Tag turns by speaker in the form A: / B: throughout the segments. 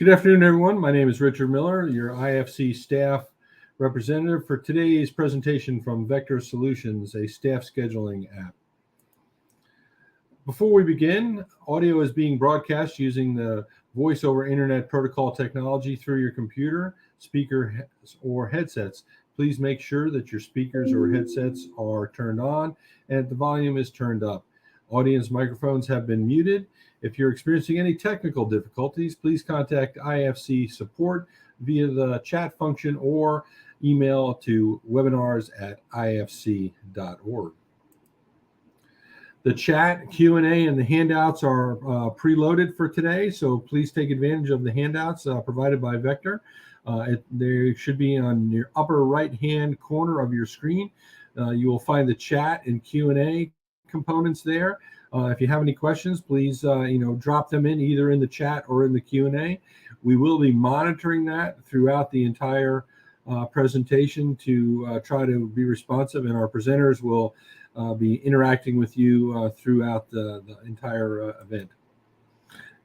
A: Good afternoon, everyone. My name is Richard Miller, your IFC staff representative for today's presentation from Vector Solutions, a staff scheduling app. Before we begin, audio is being broadcast using the voice over internet protocol technology through your computer, speaker, or headsets. Please make sure that your speakers or headsets are turned on and the volume is turned up. Audience microphones have been muted. If you're experiencing any technical difficulties, please contact IFC support via the chat function or email to webinars@ifc.org. The chat, Q&A, and the handouts are preloaded for today, so please take advantage of the handouts provided by Vector. They should be on your upper right-hand corner of your screen. You will find the chat and Q&A components there. If you have any questions, please drop them in either in the chat or in the Q&A. We will be monitoring that throughout the entire presentation to try to be responsive, and our presenters will be interacting with you throughout the entire event.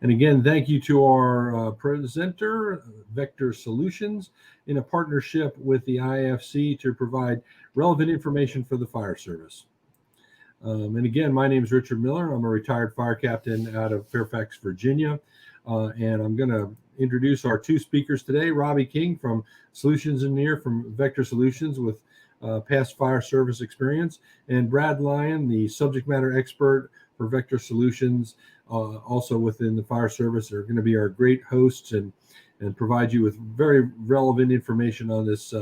A: And again, thank you to our presenter, Vector Solutions, in a partnership with the IFC to provide relevant information for the fire service. And again, my name is Richard Miller. I'm a retired fire captain out of Fairfax, Virginia. And I'm going to introduce our two speakers today, Robbie King from Solutions Engineer from Vector Solutions with past fire service experience, and Brad Lyon, the subject matter expert for Vector Solutions, also within the fire service. They're going to be our great hosts and provide you with very relevant information on this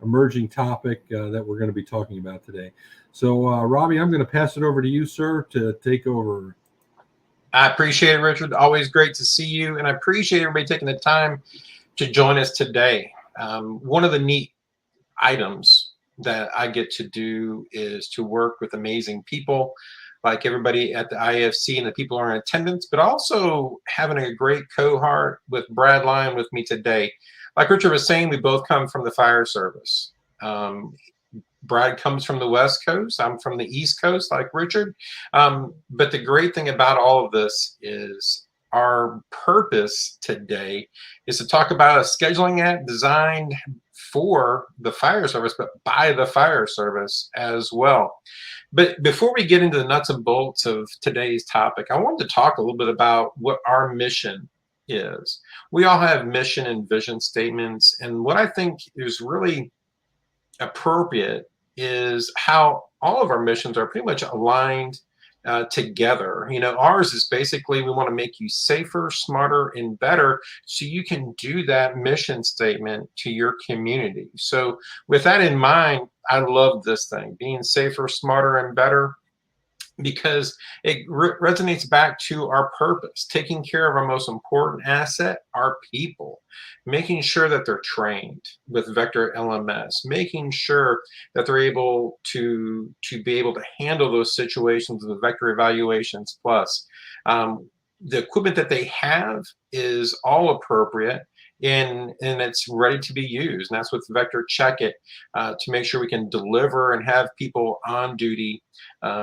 A: emerging topic that we're going to be talking about today. So, Robbie, I'm going to pass it over to you, sir, to take over.
B: I appreciate it, Richard. Always great to see you, and I appreciate everybody taking the time to join us today. One of the neat items that I get to do is to work with amazing people like everybody at the IFC and the people who are in attendance, but also having a great cohort with Brad Lyon with me today. Like Richard was saying, we both come from the fire service. Brad comes from the West Coast. I'm from the East Coast, like Richard. But the great thing about all of this is our purpose today is to talk about a scheduling app designed for the fire service, but by the fire service as well. But before we get into the nuts and bolts of today's topic, I wanted to talk a little bit about what our mission is. We all have mission and vision statements, and what I think is really appropriate is how all of our missions are pretty much aligned together. You know, ours is basically we want to make you safer, smarter, and better so you can do that mission statement to your community. So with that in mind, I love this thing, being safer, smarter, and better, because it resonates back to our purpose, taking care of our most important asset, our people, making sure that they're trained with Vector LMS, making sure that they're able to be able to handle those situations with Vector Evaluations Plus. The equipment that they have is all appropriate, and it's ready to be used. And that's with Vector Check It to make sure we can deliver and have people on duty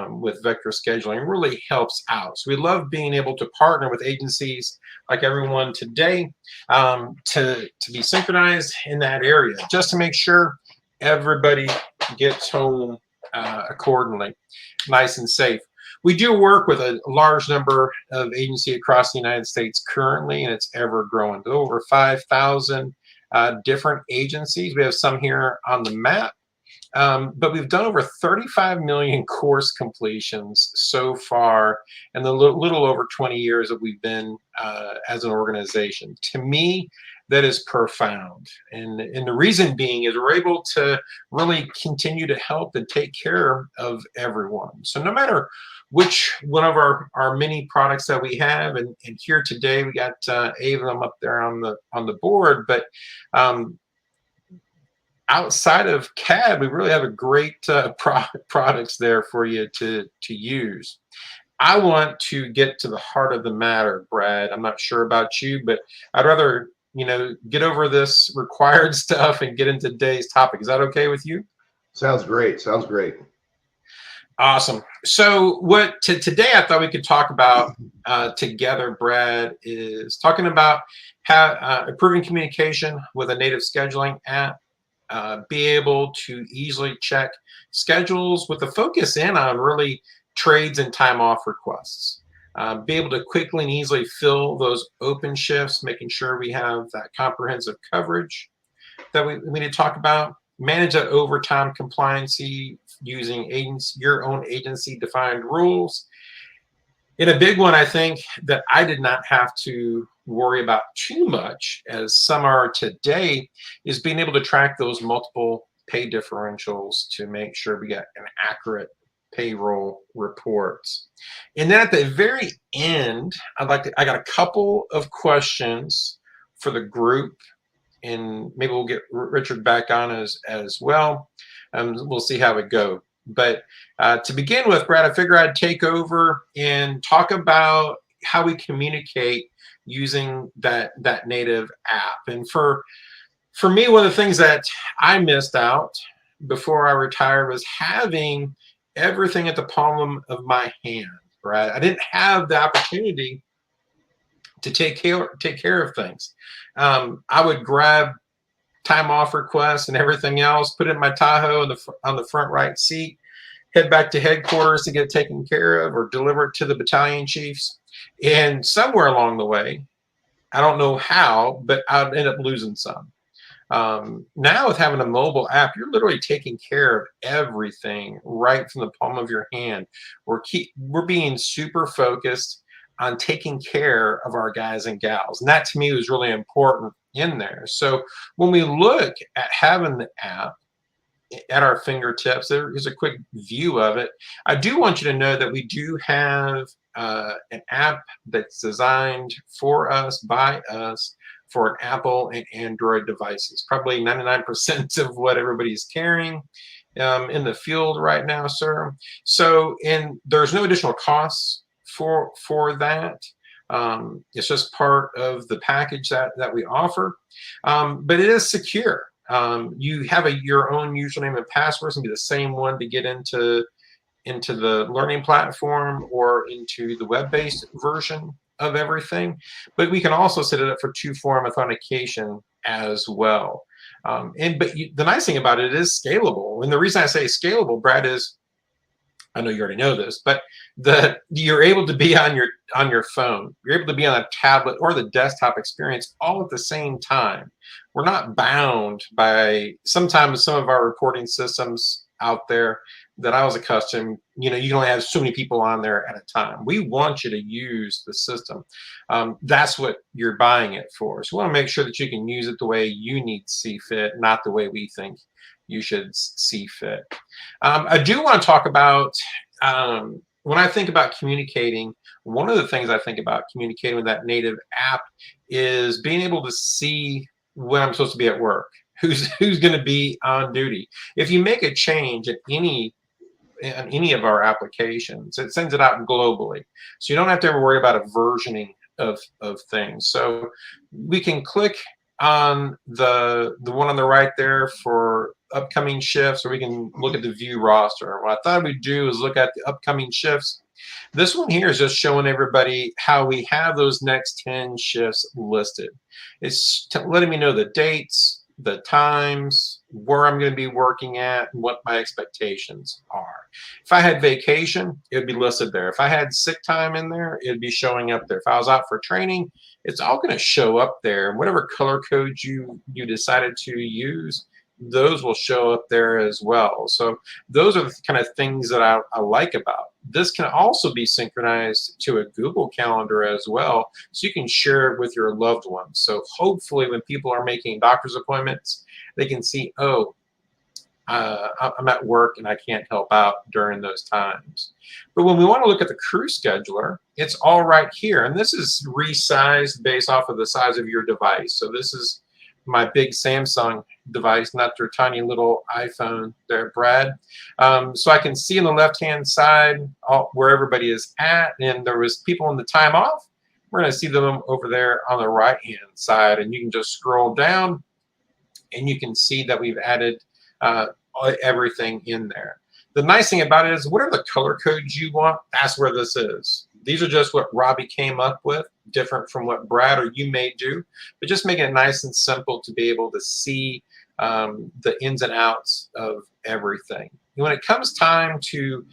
B: with Vector scheduling. Really helps out. So we love being able to partner with agencies like everyone today to be synchronized in that area, just to make sure everybody gets home accordingly, nice and safe. We do work with a large number of agencies across the United States currently, and it's ever growing. Over 5,000 different agencies. We have some here on the map, but we've done over 35 million course completions so far in the little over 20 years that we've been as an organization. To me, that is profound. And the reason being is we're able to really continue to help and take care of everyone. So no matter which one of our many products that we have, and here today we got 8 of them up there on the board, but outside of CAD, we really have a great products there for you to use. I want to get to the heart of the matter, Brad. I'm not sure about you, but I'd rather get over this required stuff and get into today's topic. Is that okay with you?
C: Sounds great. Sounds great.
B: Awesome. So today I thought we could talk about together, Brad, is talking about have improving communication with a native scheduling app, be able to easily check schedules with a focus in on really trades and time off requests. Be able to quickly and easily fill those open shifts, making sure we have that comprehensive coverage that we need to talk about. Manage that overtime compliancy using your own agency defined rules. And a big one, I think, that I did not have to worry about too much, as some are today, is being able to track those multiple pay differentials to make sure we get an accurate payroll reports. And then at the very end, I got a couple of questions for the group, and maybe we'll get Richard back on as well. We'll see how it goes. But to begin with, Brad, I figure I'd take over and talk about how we communicate using that native app. And for me, one of the things that I missed out before I retired was having everything at the palm of my hand, right? I didn't have the opportunity to take care of things. I would grab time off requests and everything else, put it in my Tahoe on the front right seat, head back to headquarters to get it taken care of or deliver it to the battalion chiefs. And somewhere along the way, I don't know how, but I'd end up losing some. Now with having a mobile app, you're literally taking care of everything right from the palm of your hand. We're being super focused on taking care of our guys and gals. And that to me was really important in there. So when we look at having the app at our fingertips, there is a quick view of it. I do want you to know that we do have an app that's designed for us, by us, for an Apple and Android devices. Probably 99% of what everybody's carrying in the field right now, sir. So, and there's no additional costs for that. It's just part of the package that we offer, but it is secure. You have your own username and password. It's gonna be the same one to get into the learning platform or into the web-based version of everything. But we can also set it up for two-form authentication as well. The nice thing about it is scalable. And the reason I say scalable, Brad, is I know you already know this, but you're able to be on your phone, you're able to be on a tablet or the desktop experience all at the same time. We're not bound by sometimes some of our reporting systems out there that I was accustomed, you can only have so many people on there at a time. We want you to use the system. That's what you're buying it for. So we want to make sure that you can use it the way you need to see fit, not the way we think you should see fit. I do want to talk about, when I think about communicating, one of the things I think about communicating with that native app is being able to see when I'm supposed to be at work, who's going to be on duty. If you make a change in any of our applications, it sends it out globally. So you don't have to ever worry about a versioning of things. So we can click on the one on the right there for upcoming shifts, or we can look at the view roster. What I thought we'd do is look at the upcoming shifts. This one here is just showing everybody how we have those next 10 shifts listed. It's letting me know the dates, the times, where I'm going to be working at, and what my expectations are. If I had vacation, it would be listed there. If I had sick time in there, it'd be showing up there. If I was out for training, it's all going to show up there. Whatever color code you decided to use, those will show up there as well. So those are the kind of things that I like about. This can also be synchronized to a Google Calendar as well, so you can share it with your loved ones. So hopefully when people are making doctor's appointments, they can see, oh, I'm at work and I can't help out during those times. But when we want to look at the crew scheduler, it's all right here. And this is resized based off of the size of your device. So this is my big Samsung device, not their tiny little iPhone there, Brad. So I can see on the left-hand side where everybody is at, and there was people in the time off. We're going to see them over there on the right-hand side, and you can just scroll down, and you can see that we've added everything in there. The nice thing about it is whatever the color code you want, that's where this is. These are just what Robbie came up with, different from what Brad or you may do, but just making it nice and simple to be able to see the ins and outs of everything. When it comes time to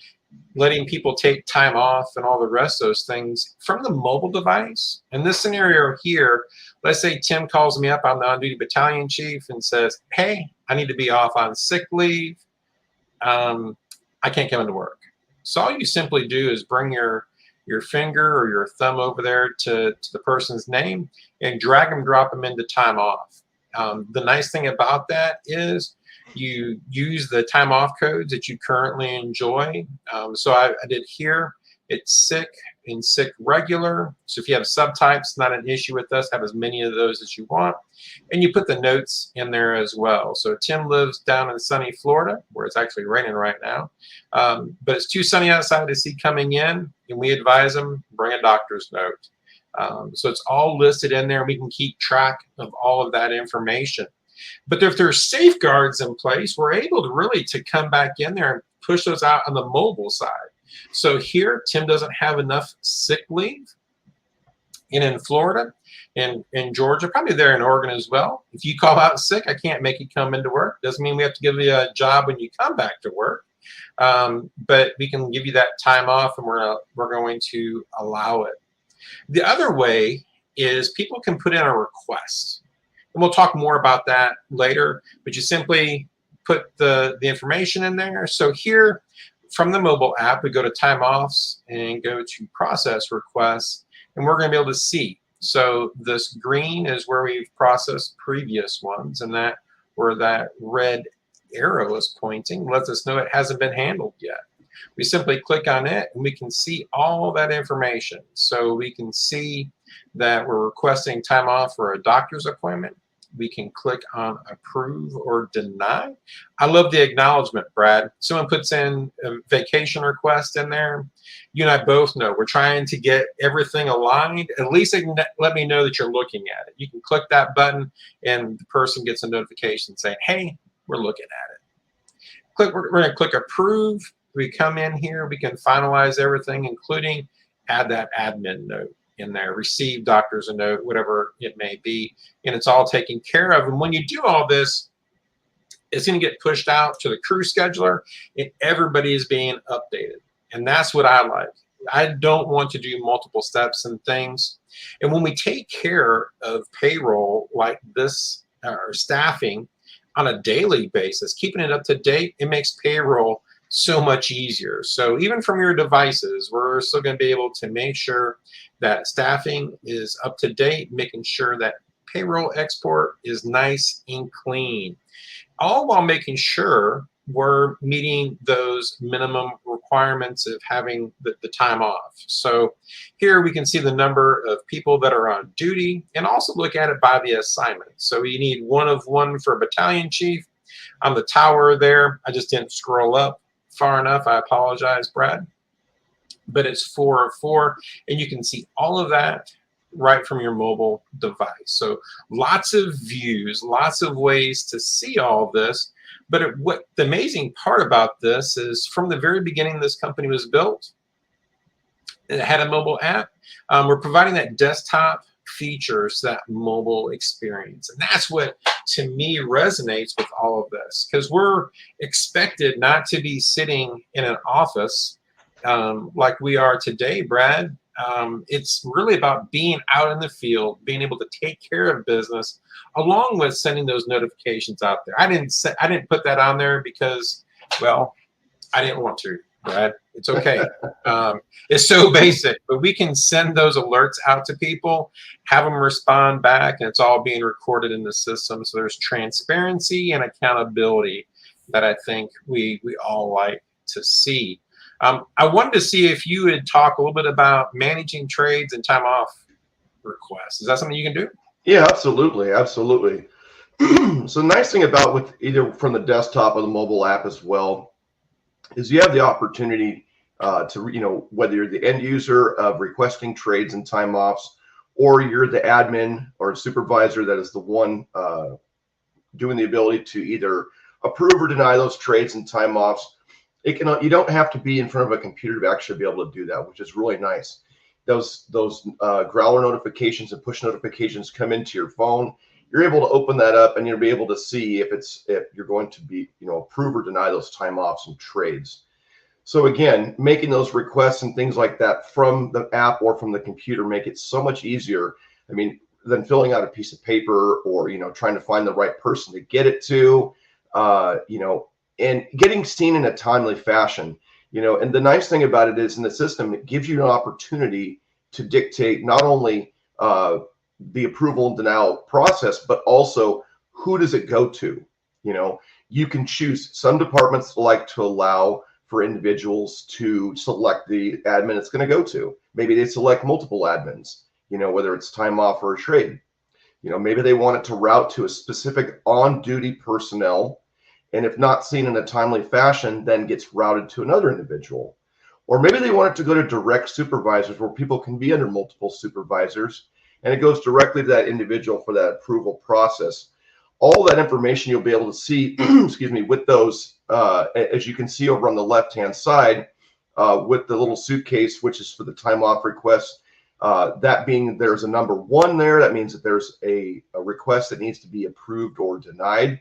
B: letting people take time off and all the rest of those things from the mobile device, in this scenario here, let's say Tim calls me up, I'm the on-duty battalion chief, and says, hey, I need to be off on sick leave. I can't come into work. So all you simply do is bring your finger or your thumb over there to the person's name and drag them, drop them into time off. The nice thing about that is you use the time off codes that you currently enjoy. So I did here, it's sick and sick regular. So if you have subtypes, not an issue with us, have as many of those as you want. And you put the notes in there as well. So Tim lives down in sunny Florida, where it's actually raining right now. But it's too sunny outside to see coming in, and we advise them, bring a doctor's note. So it's all listed in there, and we can keep track of all of that information. But if there's safeguards in place, we're able to really to come back in there and push those out on the mobile side. So here, Tim doesn't have enough sick leave. And in Florida, in Georgia, probably there in Oregon as well. If you call out sick, I can't make you come into work. Doesn't mean we have to give you a job when you come back to work. But we can give you that time off, and we're going to allow it. The other way is people can put in a request. And we'll talk more about that later, but you simply put the information in there. So here from the mobile app, we go to time offs and go to process requests, and we're going to be able to see. So this green is where we've processed previous ones, and that where that red arrow is pointing lets us know it hasn't been handled yet. We simply click on it, and we can see all that information. So we can see that we're requesting time off for a doctor's appointment. We can click on approve or deny. I love the acknowledgement, Brad. Someone puts in a vacation request in there. You and I both know we're trying to get everything aligned. At least they can let me know that you're looking at it. You can click that button, and the person gets a notification saying, hey, we're looking at it. We're going to click approve. We come in here, we can finalize everything, including add that admin note in there, receive doctor's a note, whatever it may be, and it's all taken care of. And when you do all this, it's going to get pushed out to the crew scheduler, and everybody is being updated. And that's what I like. I don't want to do multiple steps and things. And when we take care of payroll like this, or staffing on a daily basis, keeping it up to date, it makes payroll so much easier. So even from your devices, we're still going to be able to make sure that staffing is up to date, making sure that payroll export is nice and clean, all while making sure we're meeting those minimum requirements of having the time off. So here we can see the number of people that are on duty, and also look at it by the assignment. So you need 1 of 1 for a battalion chief. On the tower there, I just didn't scroll up far enough. I apologize, Brad. But it's 4 of 4, and you can see all of that right from your mobile device. So lots of views, lots of ways to see all this. But what the amazing part about this is, from the very beginning this company was built, it had a mobile app. We're providing that desktop features, that mobile experience. And that's what, to me, resonates with all of this, because we're expected not to be sitting in an office like we are today, Brad. It's really about being out in the field, being able to take care of business, along with sending those notifications out there. I didn't put that on there because, well, I didn't want to, Brad. It's okay. It's so basic, but we can send those alerts out to people, have them respond back, and it's all being recorded in the system. So there's transparency and accountability that I think we all like to see. I wanted to see if you would talk a little bit about managing trades and time off requests. Is that something you can do?
C: Yeah, absolutely. Absolutely. So the nice thing about with either from the desktop or the mobile app as well is you have the opportunity to, whether you're the end user of requesting trades and time offs, or you're the admin or supervisor that is the one doing the ability to either approve or deny those trades and time offs. You don't have to be in front of a computer to actually be able to do that, which is really nice. those growler notifications and push notifications come into your phone, you're able to open that up and you'll be able to see if you're going to be, approve or deny those time offs and trades. So again, making those requests and things like that from the app or from the computer make it so much easier. I mean, than filling out a piece of paper or, trying to find the right person to get it to, and getting seen in a timely fashion. And the nice thing about it is in the system, it gives you an opportunity to dictate not only the approval and denial process, but also who does it go to. You can choose. Some departments like to allow for individuals to select the admin it's going to go to. Maybe they select multiple admins, whether it's time off or a trade. Maybe they want it to route to a specific on-duty personnel, and if not seen in a timely fashion, then gets routed to another individual. Or maybe they want it to go to direct supervisors where people can be under multiple supervisors, and it goes directly to that individual for that approval process. All that information you'll be able to see, excuse me, with those, as you can see over on the left-hand side, with the little suitcase, which is for the time off request. That being there's a number 1 there, that means that there's a request that needs to be approved or denied,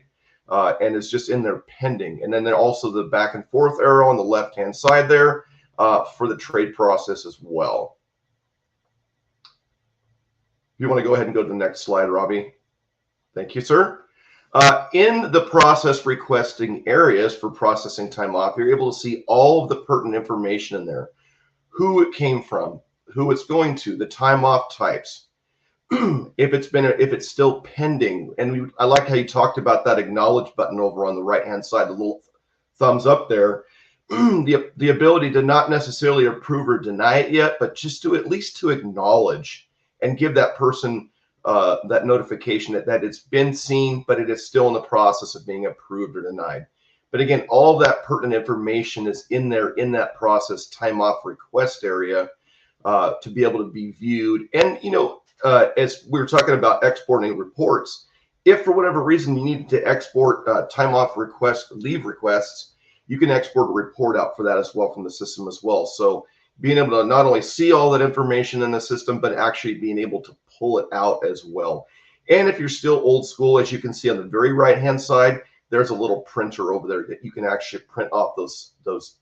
C: and it's just in there pending. And then there also the back and forth arrow on the left-hand side there for the trade process as well. You want to go ahead and go to the next slide, Robbie? Thank you, sir. In the process requesting areas for processing time off, you're able to see all of the pertinent information in there, who it came from, who it's going to, the time off types, if it's still pending. And I like how you talked about that acknowledge button over on the right-hand side, the little thumbs up there, the ability to not necessarily approve or deny it yet, but just to at least to acknowledge and give that person that notification that it's been seen, but it is still in the process of being approved or denied. But again, all of that pertinent information is in there in that process time off request area to be able to be viewed. And, as we were talking about exporting reports, if for whatever reason you need to export time off requests, leave requests, you can export a report out for that as well from the system as well. So being able to not only see all that information in the system, but actually being able to pull it out as well. And if you're still old school, as you can see on the very right-hand side, there's a little printer over there that you can actually print off those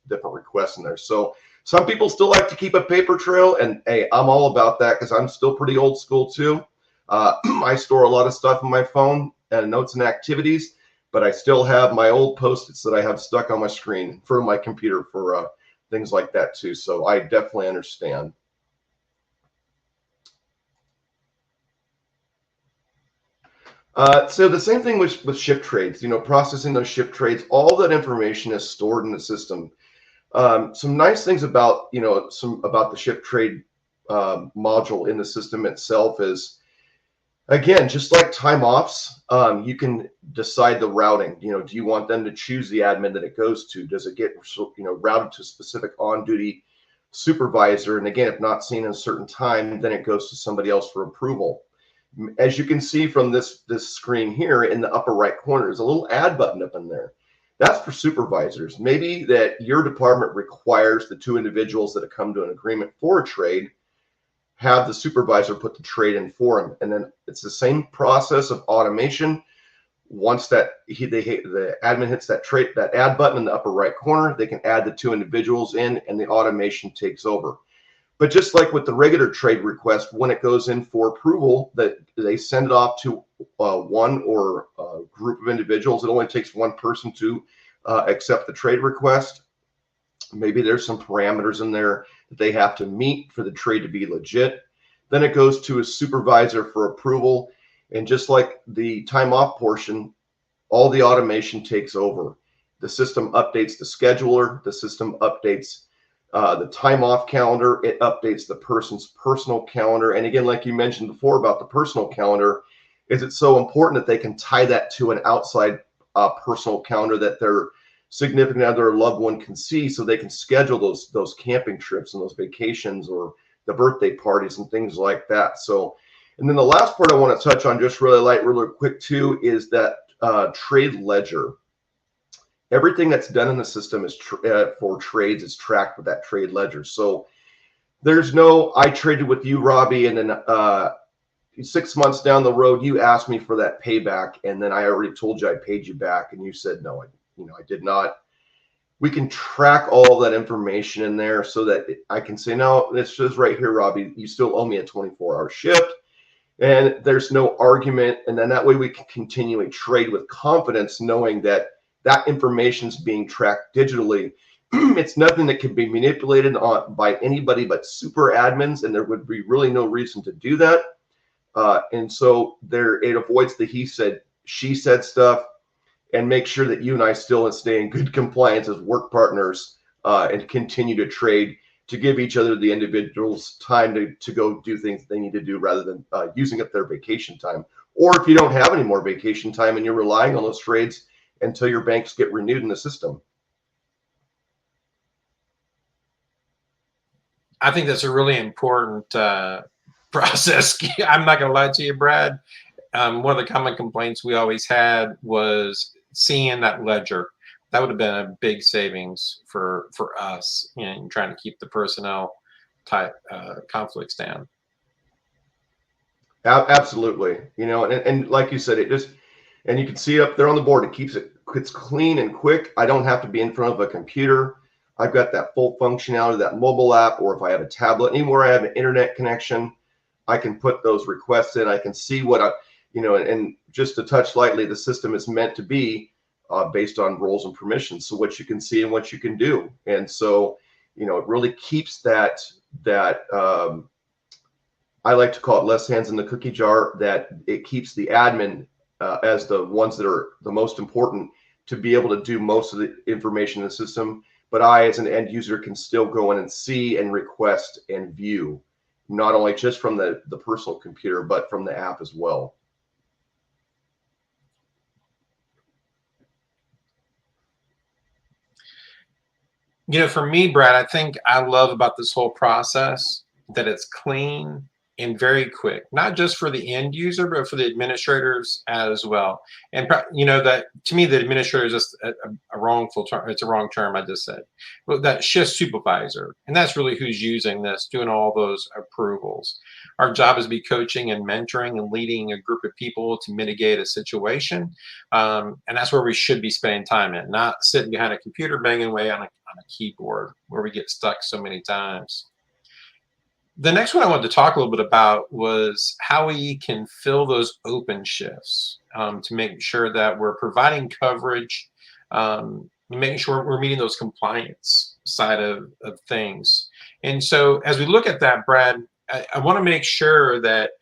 C: different requests in there. So some people still like to keep a paper trail, and hey, I'm all about that because I'm still pretty old school too. I store a lot of stuff in my phone and notes and activities, but I still have my old Post-its that I have stuck on my screen for my computer for things like that too. So I definitely understand. So the same thing with shift trades, processing those shift trades, all that information is stored in the system. Some nice things about, about the shift trade module in the system itself is, again, just like time offs, you can decide the routing. Do you want them to choose the admin that it goes to? Does it get, routed to a specific on-duty supervisor? And again, if not seen in a certain time, then it goes to somebody else for approval. As you can see from this screen here in the upper right corner, there's a little add button up in there. That's for supervisors. Maybe that your department requires the 2 individuals that have come to an agreement for a trade have the supervisor put the trade in for them. And then it's the same process of automation. Once the admin hits that add button in the upper right corner, they can add the 2 individuals in and the automation takes over. But just like with the regular trade request, when it goes in for approval, that they send it off to one or a group of individuals. It only takes one person to accept the trade request. Maybe there's some parameters in there that they have to meet for the trade to be legit. Then it goes to a supervisor for approval. And just like the time off portion, all the automation takes over. The system updates the scheduler. The system updates the time off calendar. It updates the person's personal calendar. And again, like you mentioned before about the personal calendar, is it's so important that they can tie that to an outside personal calendar that their significant other or loved one can see, so they can schedule those camping trips and those vacations or the birthday parties and things like that. So, and then the last part I want to touch on just really quick too is that trade ledger. Everything that's done in the system is for trades is tracked with that trade ledger. So there's no, I traded with you, Robbie, and then 6 months down the road, you asked me for that payback, and then I already told you I paid you back, and you said no, I did not. We can track all that information in there so that I can say, no, this is right here, Robbie. You still owe me a 24-hour shift, and there's no argument. And then that way we can continually trade with confidence, knowing that that information is being tracked digitally. It's nothing that can be manipulated by anybody but super admins, and there would be really no reason to do that. And so it avoids the he said, she said stuff, and make sure that you and I still stay in good compliance as work partners, and continue to trade, to give each other, the individuals, time to go do things they need to do, rather than using up their vacation time. Or if you don't have any more vacation time and you're relying on those trades until your banks get renewed in the system.
B: I think that's a really important process. I'm not going to lie to you, Brad. One of the common complaints we always had was seeing that ledger. That would have been a big savings for us, in trying to keep the personnel type conflicts down.
C: Absolutely. And like you said, and you can see it up there on the board. It's clean and quick. I don't have to be in front of a computer. I've got that full functionality of that mobile app, or if I have a tablet, anywhere I have an internet connection, I can put those requests in. I can see what and just to touch lightly, the system is meant to be based on roles and permissions. So what you can see and what you can do. And so, it really keeps that I like to call it less hands in the cookie jar, that it keeps the admin as the ones that are the most important to be able to do most of the information in the system. But I, as an end user, can still go in and see and request and view, not only just from the personal computer, but from the app as well.
B: For me, Brad, I think I love about this whole process that it's clean and very quick, not just for the end user, but for the administrators as well. And that, to me, the administrator is just a wrongful term. It's a wrong term I just said. But that shift supervisor, and that's really who's using this, doing all those approvals. Our job is to be coaching and mentoring and leading a group of people to mitigate a situation. And that's where we should be spending time in, not sitting behind a computer banging away on a keyboard, where we get stuck so many times. The next one I wanted to talk a little bit about was how we can fill those open shifts, to make sure that we're providing coverage, making sure we're meeting those compliance side of things. And so as we look at that, Brad, I want to make sure that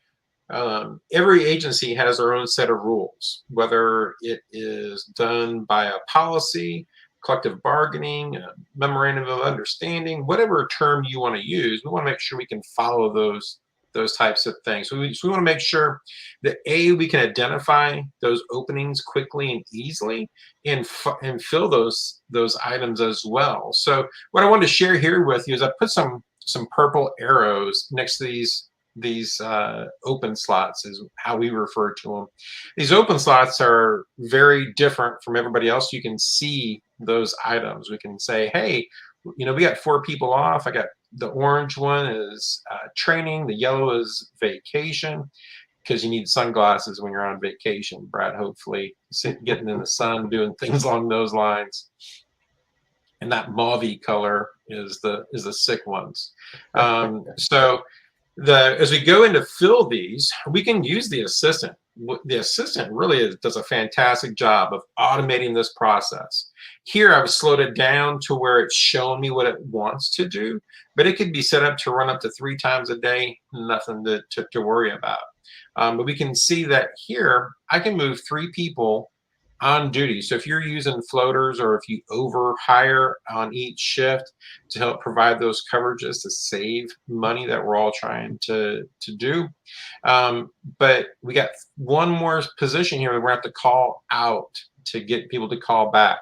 B: every agency has their own set of rules, whether it is done by a policy, collective bargaining, memorandum of understanding, whatever term you want to use. We want to make sure we can follow those types of things. So we want to make sure that we can identify those openings quickly and easily, and fill those items as well. So what I wanted to share here with you is I put some purple arrows next to these open slots, is how we refer to them. These open slots are very different from everybody else. You can see those items. We can say, hey, we got 4 people off. I got the orange one is training. The yellow is vacation, because you need sunglasses when you're on vacation, Brad, hopefully getting in the sun, doing things along those lines. And that mauve color is the sick ones. So as we go in to fill these, we can use the assistant. The assistant really does a fantastic job of automating this process. Here, I've slowed it down to where it's showing me what it wants to do, but it could be set up to run up to 3 times a day, nothing to worry about. But we can see that here, I can move 3 people on duty. So if you're using floaters, or if you over hire on each shift to help provide those coverages to save money that we're all trying to do. But we got one more position here we're going to have to call out to get people to call back.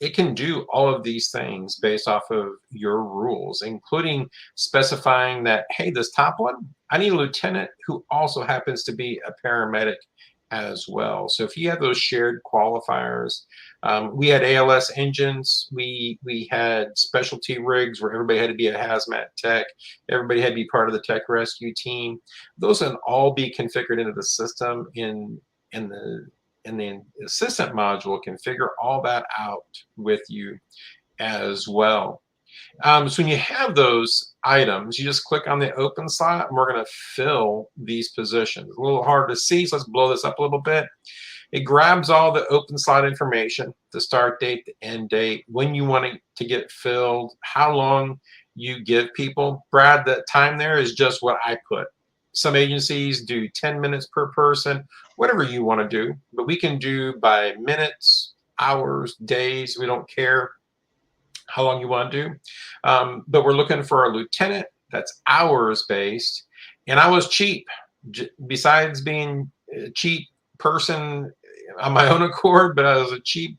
B: It can do all of these things based off of your rules, including specifying that, hey, this top one, I need a lieutenant who also happens to be a paramedic as well. So if you have those shared qualifiers, we had ALS engines, we had specialty rigs where everybody had to be a hazmat tech, everybody had to be part of the tech rescue team. Those can all be configured into the system in the assistant module can figure all that out with you as well. So when you have those items, you just click on the open slot and we're going to fill these positions. A little hard to see, so let's blow this up a little bit. It grabs all the open slot information, the start date, the end date, when you want it to get filled, how long you give people. Brad, that time there is just what I put. Some agencies do 10 minutes per person, whatever you want to do, but we can do by minutes, hours, days, we don't care how long you want to do. But we're looking for a lieutenant that's hours based. And I was cheap. Besides being a cheap person on my own accord, but I was a cheap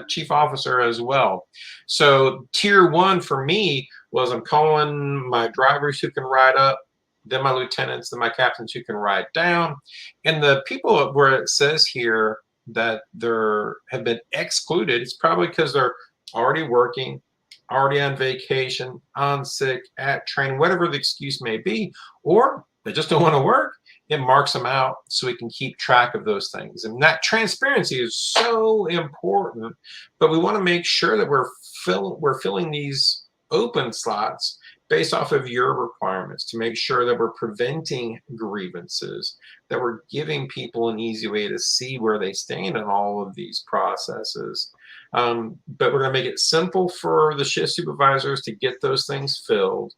B: chief officer as well. So tier 1 for me was I'm calling my drivers who can ride up, then my lieutenants, then my captains who can ride down. And the people where it says here that have been excluded, it's probably because they're already working, already on vacation, on sick, at training, whatever the excuse may be, or they just don't want to work. It marks them out so we can keep track of those things. And that transparency is so important, but we want to make sure that we're filling these open slots based off of your requirements to make sure that we're preventing grievances, that we're giving people an easy way to see where they stand in all of these processes. But we're going to make it simple for the shift supervisors to get those things filled,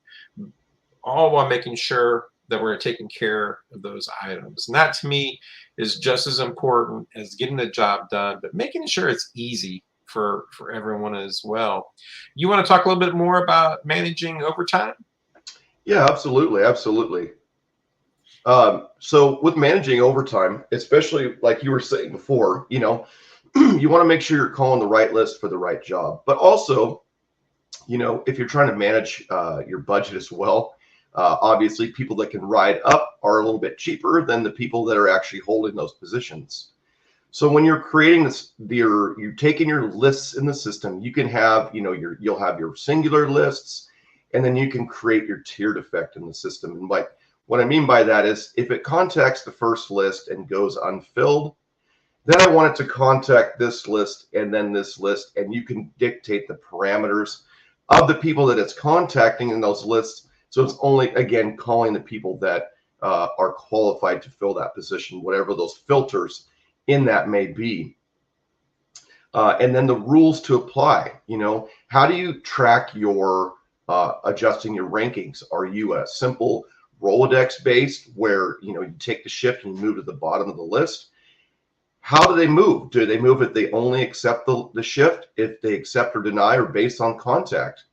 B: all while making sure that we're taking care of those items. And that to me is just as important as getting the job done, but making sure it's easy for everyone as well. You want to talk a little bit more about managing overtime?
C: Yeah, absolutely. Absolutely. So with managing overtime, especially like you were saying before, you know, you want to make sure you're calling the right list for the right job, but also, you know, if you're trying to manage your budget as well, obviously people that can ride up are a little bit cheaper than the people that are actually holding those positions. So when you're creating this, you're taking your lists in the system, you can have, you know, you'll have your singular lists, and then you can create your tiered effect in the system. And like what I mean by that is if it contacts the first list and goes unfilled, then I want it to contact this list and then this list, and you can dictate the parameters of the people that it's contacting in those lists. So it's only, again, calling the people that are qualified to fill that position, whatever those filters in that may be. And then the rules to apply, you know, how do you track your adjusting your rankings? Are you a simple Rolodex based where, you know, you take the shift and you move to the bottom of the list? How do they move? Do they move if they only accept the shift, if they accept or deny, or based on contact?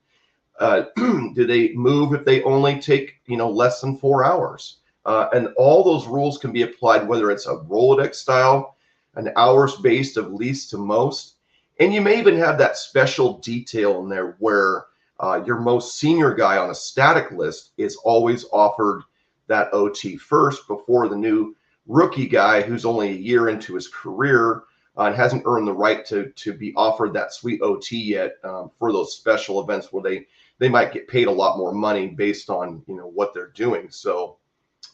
C: Do they move if they only take, you know, less than 4 hours? And all those rules can be applied, whether it's a Rolodex style, an hours based of least to most. And you may even have that special detail in there where your most senior guy on a static list is always offered that OT first before the new rookie guy who's only a year into his career and hasn't earned the right to be offered that sweet OT yet for those special events where they might get paid a lot more money based on, you know, what they're doing. So,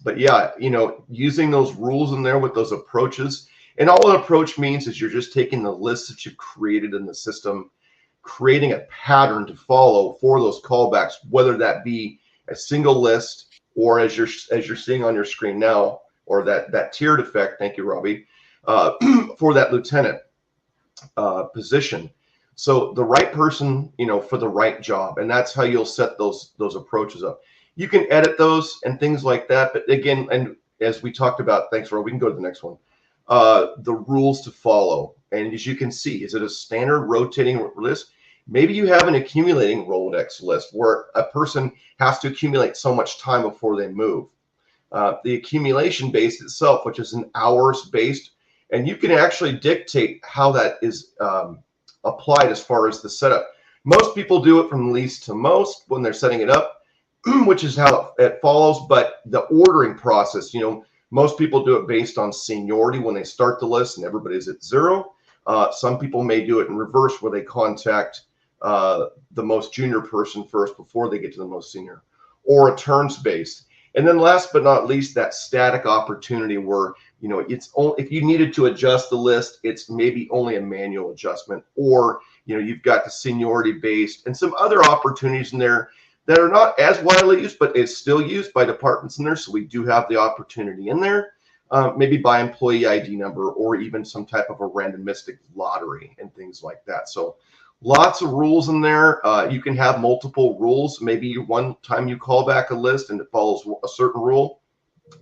C: but yeah, you know, using those rules in there with those approaches, and all an approach means is you're just taking the list that you've created in the system, creating a pattern to follow for those callbacks, whether that be a single list or as you're seeing on your screen now, or that tiered effect. Thank you, Robbie, for that lieutenant position. So the right person, you know, for the right job, and that's how you'll set those approaches up. You can edit those and things like that, but again, and as we talked about, thanks, Rob. We can go to the next one. The rules to follow, and as you can see, is it a standard rotating list? Maybe you have an accumulating Rolodex list where a person has to accumulate so much time before they move. The accumulation based itself, which is an hours based, and you can actually dictate how that is applied as far as the setup. Most people do it from least to most when they're setting it up, which is how it follows. But the ordering process, you know, Most people do it based on seniority when they start the list and everybody's at 0. Some people may do it in reverse where they contact the most junior person first before they get to the most senior, or a turns based. And then last but not least, that static opportunity where, it's only if you needed to adjust the list, it's maybe only a manual adjustment, or, you've got the seniority based and some other opportunities in there that are not as widely used, but it's still used by departments in there. So we do have the opportunity in there, maybe by employee ID number, or even some type of a randomistic lottery and things like that. So lots of rules in there. You can have multiple rules. Maybe one time you call back a list and it follows a certain rule.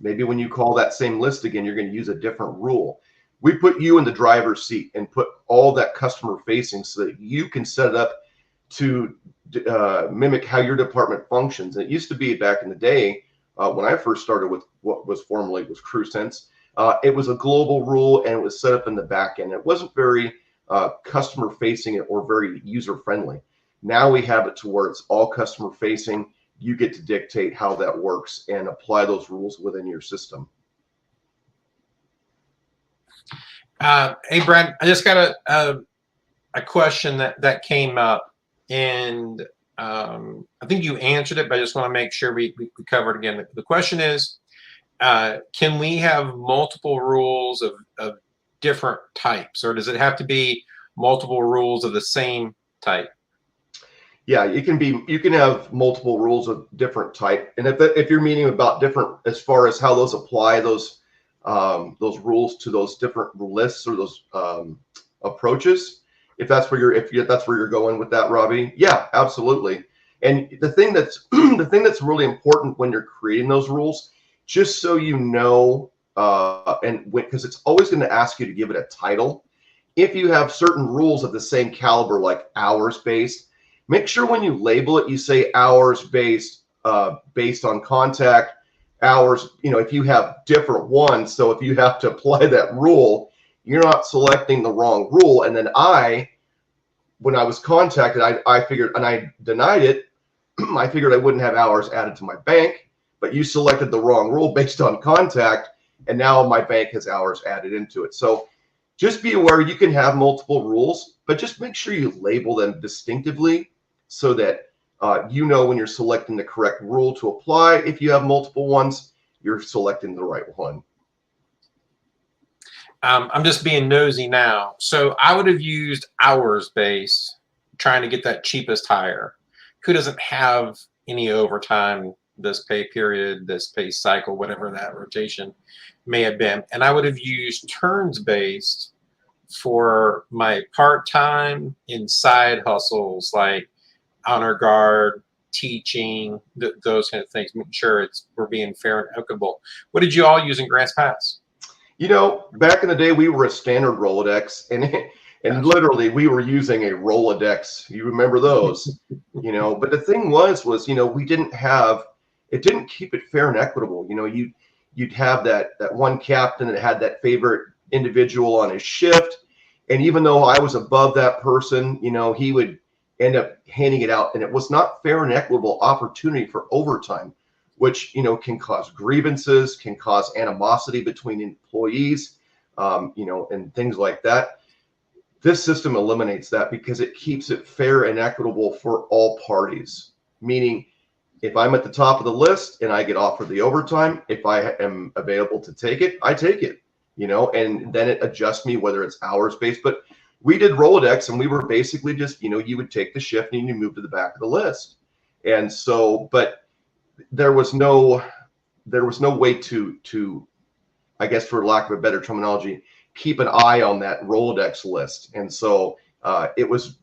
C: Maybe when you call that same list again, you're going to use a different rule. We put you in the driver's seat and put all that customer facing so that you can set it up to mimic how your department functions. And it used to be back in the day when I first started with what was formerly was CrewSense. It was a global rule and it was set up in the back end. It wasn't very customer facing or very user friendly. Now we have it to where it's all customer facing. You get to dictate how that works and apply those rules within your system.
B: Hey, Brad, I just got a question that came up, and I think you answered it, but I just want to make sure we cover it again. The question is, can we have multiple rules of different types, or does it have to be multiple rules of the same type?
C: Yeah, you can have multiple rules of different type, and if you're meaning about different as far as how those apply those rules to those different lists or those approaches, if that's where you're going with that, Robbie, yeah, absolutely. And the thing that's really important when you're creating those rules, just so you know, because it's always going to ask you to give it a title. If you have certain rules of the same caliber, like hours based, make sure when you label it, you say hours based on contact, hours, if you have different ones. So if you have to apply that rule, you're not selecting the wrong rule. And then when I was contacted, I figured, and I denied it, I figured I wouldn't have hours added to my bank, but you selected the wrong rule based on contact, and now my bank has hours added into it. So just be aware you can have multiple rules, but just make sure you label them distinctively so that when you're selecting the correct rule to apply. If you have multiple ones, you're selecting the right one.
B: I'm just being nosy now. So I would have used hours based, trying to get that cheapest hire, who doesn't have any overtime this pay period, this pay cycle, whatever that rotation may have been. And I would have used turns based for my part-time and side hustles like honor guard, teaching, those kind of things, making sure we're being fair and equitable. What did you all use in Grants Pass?
C: Back in the day, we were a standard Rolodex, and literally we were using a Rolodex. You remember those, but the thing was, we didn't have, it didn't keep it fair and equitable. You'd have that one captain that had that favorite individual on his shift. And even though I was above that person, he would end up handing it out, and it was not fair and equitable opportunity for overtime, which can cause grievances, can cause animosity between employees, and things like that. This system eliminates that because it keeps it fair and equitable for all parties. Meaning, if I'm at the top of the list and I get offered the overtime, if I am available to take it, I take it. And then it adjusts me whether it's hours based. But we did Rolodex, and we were basically just, you would take the shift and you move to the back of the list. And so, but there was no way to, I guess, for lack of a better terminology, keep an eye on that Rolodex list. And so there was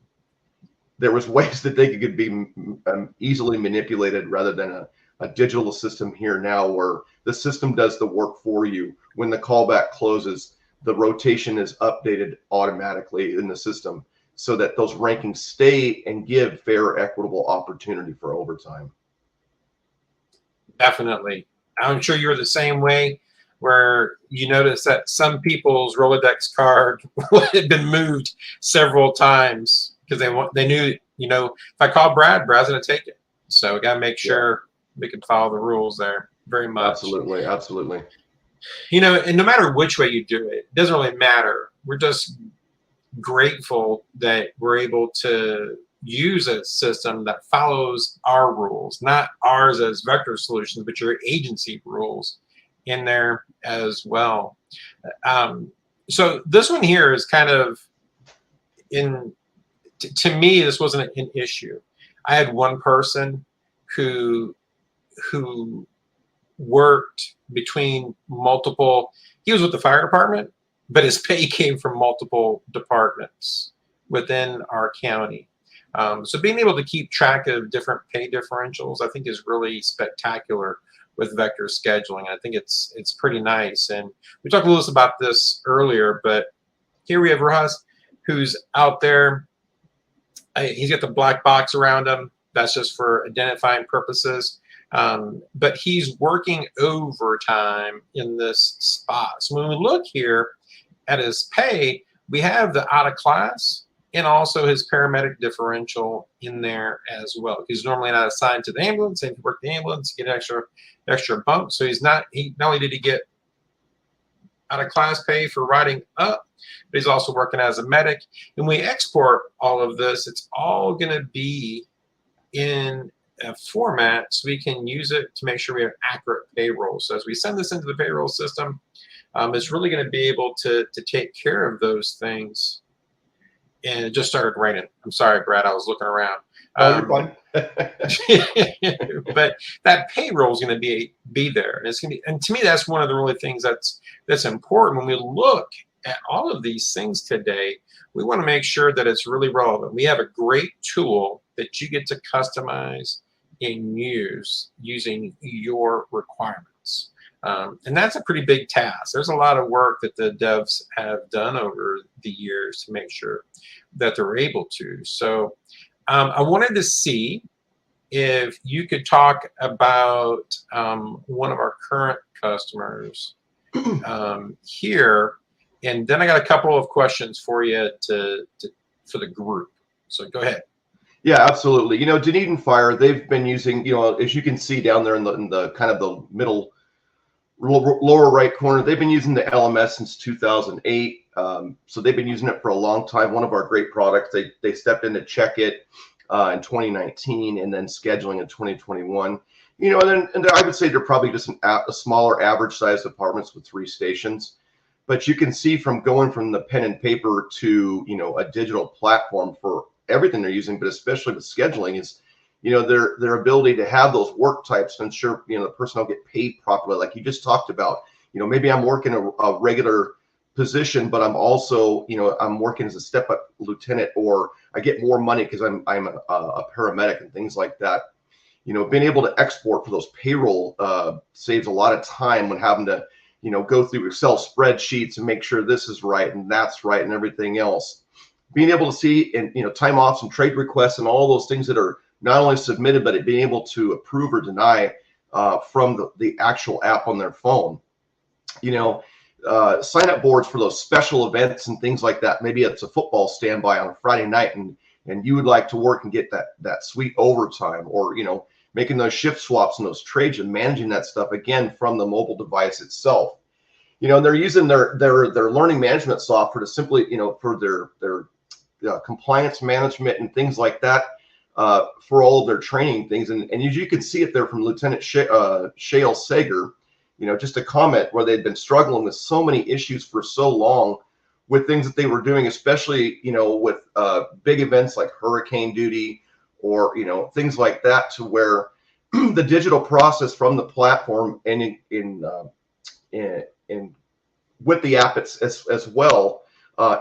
C: ways that they could be easily manipulated rather than a digital system here now where the system does the work for you. When the callback closes, the rotation is updated automatically in the system so that those rankings stay and give fair, equitable opportunity for overtime.
B: Definitely. I'm sure you're the same way, where you notice that some people's Rolodex card had been moved several times because they knew, if I call Brad's going to take it. So we got to make sure we can follow the rules there very much.
C: Absolutely.
B: And no matter which way you do it, it doesn't really matter. We're just grateful that we're able to use a system that follows our rules, not ours as Vector Solutions, but your agency rules in there as well. So this one here is kind of to me, this wasn't an issue. I had one person who worked between multiple, he was with the fire department, but his pay came from multiple departments within our county. So being able to keep track of different pay differentials, I think, is really spectacular with Vector scheduling. I think it's pretty nice. And we talked a little about this earlier, but here we have Rojas, who's out there. He's got the black box around him. That's just for identifying purposes. But he's working overtime in this spot. So when we look here at his pay, we have the out of class and also his paramedic differential in there as well. He's normally not assigned to the ambulance, and if you work the ambulance, you get extra bump. So not only did he get out of class pay for riding up, but he's also working as a medic. And we export all of this, it's all going to be in a format so we can use it to make sure we have accurate payroll. So as we send this into the payroll system, it's really going to be able to take care of those things. And it just started raining. I'm sorry, Brad, I was looking around.
C: Oh, you're fine.
B: But that payroll is going to be there, and it's going to be. And to me, that's one of the really things that's important when we look at all of these things today. We want to make sure that it's really relevant. We have a great tool that you get to customize and use using your requirements. And that's a pretty big task. There's a lot of work that the devs have done over the years to make sure that they're able to. So I wanted to see if you could talk about one of our current customers here. And then I got a couple of questions for you for the group. So go ahead.
C: Yeah, absolutely. Dunedin Fire, they've been using, as you can see down there in the kind of the middle lower right corner, they've been using the LMS since 2008. So they've been using it for a long time. One of our great products. They stepped in to check it in 2019, and then scheduling in 2021. And I would say they're probably just a smaller average size departments with 3 stations. But you can see from going from the pen and paper to a digital platform for everything they're using, but especially with scheduling, is their ability to have those work types to ensure the person will get paid properly, like you just talked about. Maybe I'm working a regular position, but I'm also I'm working as a step-up lieutenant, or I get more money because I'm a paramedic and things like that. Being able to export for those payroll saves a lot of time when having to go through Excel spreadsheets and make sure this is right and that's right and everything else. Being able to see and time offs and trade requests and all those things that are not only submitted, but being able to approve or deny from the actual app on their phone. Sign up boards for those special events and things like that. Maybe it's a football standby on a Friday night, and you would like to work and get that sweet overtime, or making those shift swaps and those trades and managing that stuff again from the mobile device itself. And they're using their learning management software to simply for their compliance management and things like that, for all of their training things. And as you can see it there from Lieutenant Shale Sager, just a comment where they'd been struggling with so many issues for so long with things that they were doing, especially, with big events like hurricane duty or, things like that, to where the digital process from the platform and in with the app as well,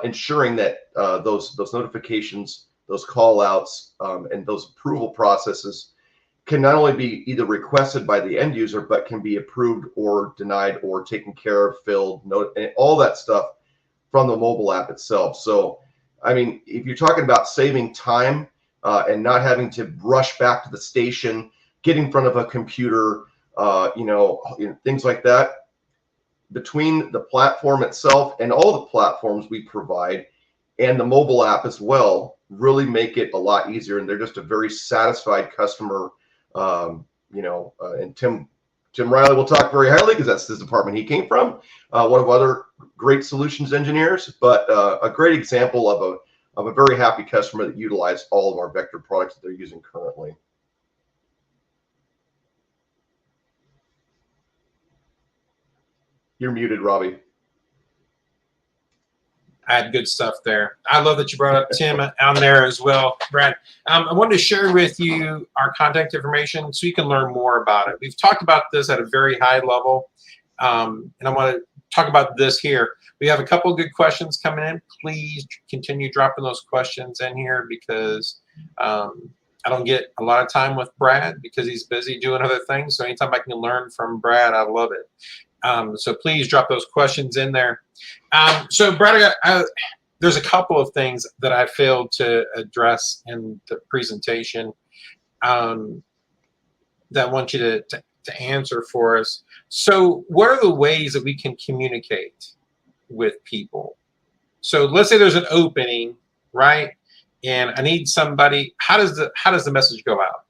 C: ensuring that those notifications, those call outs, and those approval processes can not only be either requested by the end user, but can be approved or denied or taken care of, filled, and all that stuff from the mobile app itself. So, I mean, if you're talking about saving time and not having to rush back to the station, get in front of a computer, things like that, between the platform itself and all the platforms we provide and the mobile app as well, really make it a lot easier. And they're just a very satisfied customer. And Tim Jim Riley will talk very highly because that's his department he came from. One of other great solutions engineers, but a great example of a very happy customer that utilized all of our Vector products that they're using currently. You're muted, Robbie.
B: I had good stuff there. I love that you brought up Tim on there as well, Brad. I wanted to share with you our contact information so you can learn more about it. We've talked about this at a very high level, and I want to talk about this here. We have a couple of good questions coming in. Please continue dropping those questions in here because I don't get a lot of time with Brad because he's busy doing other things. So anytime I can learn from Brad, I love it. So please drop those questions in there. So Brad, there's a couple of things that I failed to address in the presentation that I want you to answer for us. So what are the ways that we can communicate with people? So let's say there's an opening, right? And I need somebody. How does the message go out?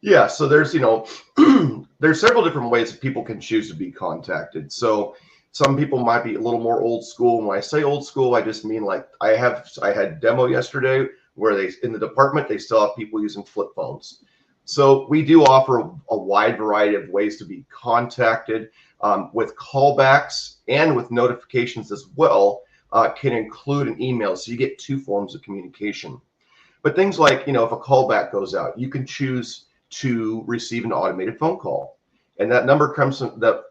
C: Yeah, so there's, there's several different ways that people can choose to be contacted. So some people might be a little more old school. When I say old school, I just mean like I had demo yesterday where in the department, they still have people using flip phones. So we do offer a wide variety of ways to be contacted with callbacks and with notifications as well. Can include an email. So you get two forms of communication. But things like, if a callback goes out, you can choose to receive an automated phone call. And that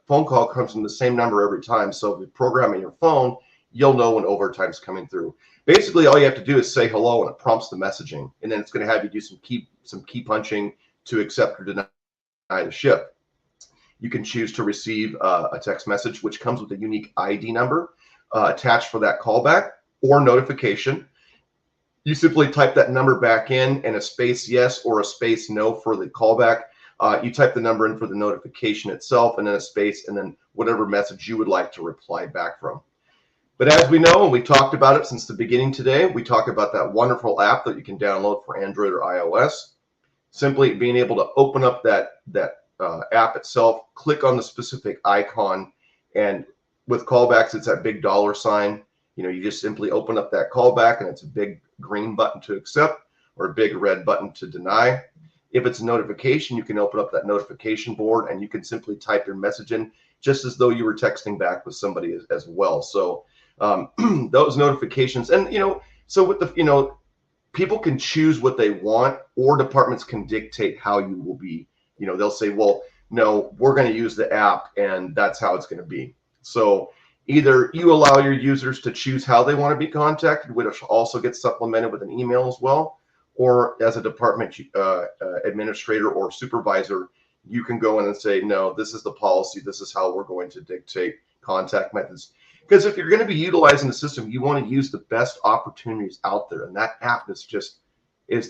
C: phone call comes from the same number every time. So if you program in your phone, you'll know when overtime is coming through. Basically, all you have to do is say hello and it prompts the messaging. And then it's going to have you do some key punching to accept or deny the ship. You can choose to receive a text message, which comes with a unique ID number attached for that callback or notification. You simply type that number back in and a space yes or a space no for the callback. You type the number in for the notification itself and then a space and then whatever message you would like to reply back from. But as we know, and we've talked about it since the beginning today, we talk about that wonderful app that you can download for Android or iOS. Simply being able to open up that app itself, click on the specific icon, and with callbacks, it's that big $sign. You just simply open up that callback and it's a big green button to accept or a big red button to deny. If it's a notification, you can open up that notification board and you can simply type your message in just as though you were texting back with somebody as well. So those notifications and, so with the, people can choose what they want or departments can dictate how you will be, they'll say, well, no, we're going to use the app and that's how it's going to be. So either you allow your users to choose how they want to be contacted, which also gets supplemented with an email as well, or as a department administrator or supervisor, you can go in and say, no, this is the policy. This is how we're going to dictate contact methods. Because if you're going to be utilizing the system, you want to use the best opportunities out there. And that app is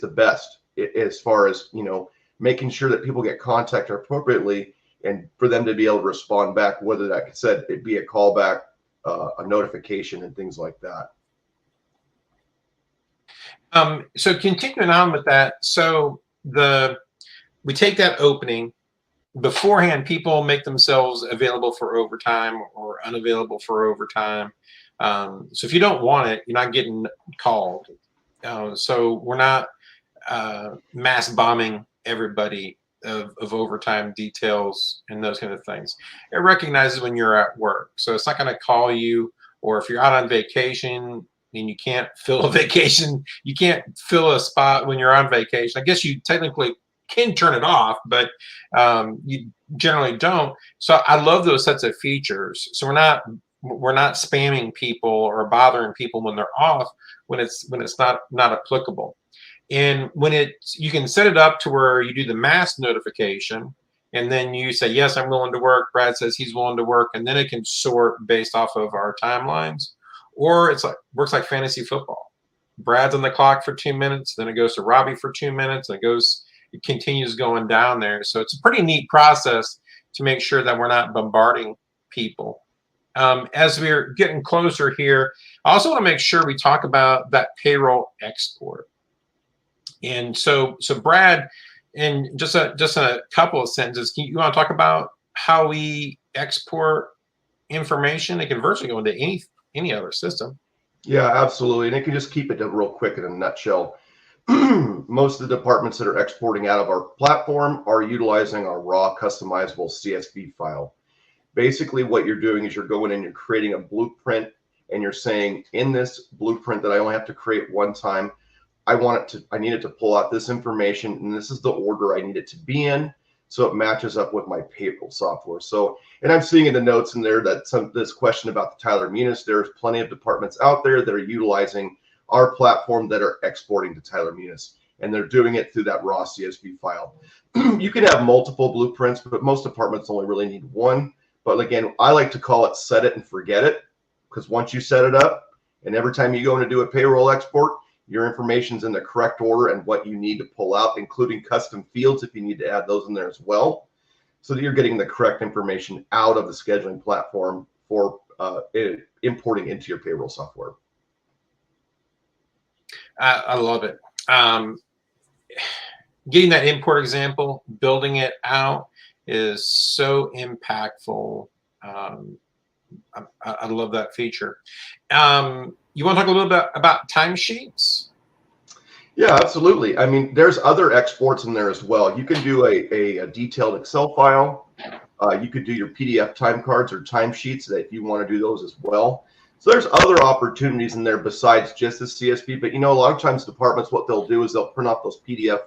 C: the best as far as, making sure that people get contacted appropriately and for them to be able to respond back, whether that said it be a callback, a notification, and things like that.
B: So continuing on with that, so we take that opening beforehand. People make themselves available for overtime or unavailable for overtime. So if you don't want it, you're not getting called. So we're not mass bombing everybody of overtime details and those kind of things. It recognizes when you're at work. So it's not going to call you, or if you're out on vacation and you can't fill a vacation, you can't fill a spot when you're on vacation. I guess you technically can turn it off, but you generally don't. So I love those sets of features. So we're not spamming people or bothering people when they're off when it's not applicable. And when you can set it up to where you do the mass notification and then you say, yes, I'm willing to work. Brad says he's willing to work. And then it can sort based off of our timelines. Or works like fantasy football. Brad's on the clock for 2 minutes. Then it goes to Robbie for 2 minutes. And it continues going down there. So it's a pretty neat process to make sure that we're not bombarding people. As we're getting closer here, I also want to make sure we talk about that payroll export. And so Brad, in just a couple of sentences, you want to talk about how we export information. It can virtually go into any other system.
C: Yeah, absolutely. And it can just keep it real quick in a nutshell. Most of the departments that are exporting out of our platform are utilizing our raw customizable CSV file. Basically, what you're doing is you're going in, you're creating a blueprint, and you're saying, in this blueprint that I only have to create one time, I need it to pull out this information, and this is the order I need it to be in, so it matches up with my payroll software. So, and I'm seeing in the notes in there that this question about the Tyler Munis, there's plenty of departments out there that are utilizing our platform that are exporting to Tyler Munis, and they're doing it through that raw CSV file. You can have multiple blueprints, but most departments only really need one. But again, I like to call it set it and forget it, because once you set it up, and every time you go in to do a payroll export, your information's in the correct order and what you need to pull out, including custom fields if you need to add those in there as well, so that you're getting the correct information out of the scheduling platform for importing into your payroll software.
B: I love it. Getting that import example, building it out is so impactful. I love that feature. You want to talk a little bit about timesheets?
C: Yeah, absolutely. I mean, there's other exports in there as well. You can do a detailed Excel file. You could do your PDF time cards or timesheets that you want to do those as well. So there's other opportunities in there besides just the CSV. But, a lot of times departments, what they'll do is they'll print off those PDF